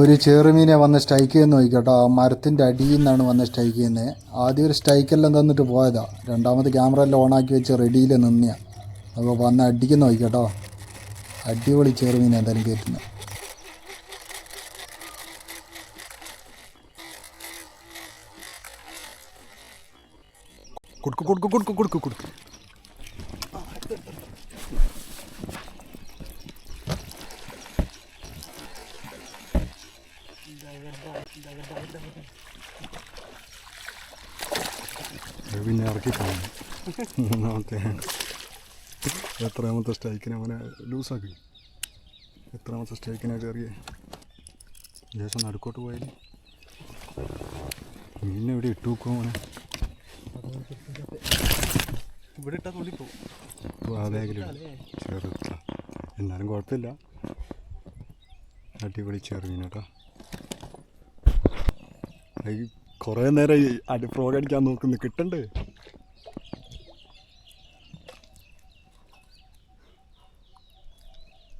ഒരു ചെറുമീനെ വന്ന് സ്ട്രൈക്ക് ചെയ്യുന്ന നോക്കിക്കോട്ടോ. ആ മരത്തിൻ്റെ അടിയിൽ നിന്നാണ് വന്ന് സ്ട്രൈക്ക് ചെയ്യുന്നത്. ആദ്യം ഒരു സ്ട്രൈക്കെല്ലാം തന്നിട്ട് പോയതാണ്. രണ്ടാമത് ക്യാമറ എല്ലാം ഓണാക്കി വെച്ച് റെഡിയിൽ നിന്നെയാണ്. അപ്പോൾ വന്ന് അടിക്കുന്ന നോക്കിക്കോട്ടോ. അടിപൊളി ചെറുമീൻ എന്തായാലും കയറ്റുന്നത്. കൊടുക്ക് കൊടുക്ക് കൊടുക്ക് കൊടുക്ക് കൊടുക്ക്. പിന്നെ ഇറക്കി കാണും. മൂന്നാമത്തെ എത്രാമത്തെ സ്ട്രൈക്കിനെ അവനെ ലൂസാക്കി. എത്രാമത്തെ സ്ട്രൈക്കിനെ കയറിയേ ശേഷം നടുക്കോട്ട് പോയാൽ മീനെ ഇവിടെ ഇട്ടു വെക്കും. അവനെ ഇവിടെ ഇട്ടാൽ തുള്ളിപ്പോവും. അതേങ്കിലും ചെറുത്ത എന്നാലും കുഴപ്പമില്ല. അടിപൊളി ചെറുമീൻ കേട്ടോ. കുറേ നേരം പ്രോഗ് അടിക്കാൻ നോക്കുന്നു, കിട്ടണ്ടേ.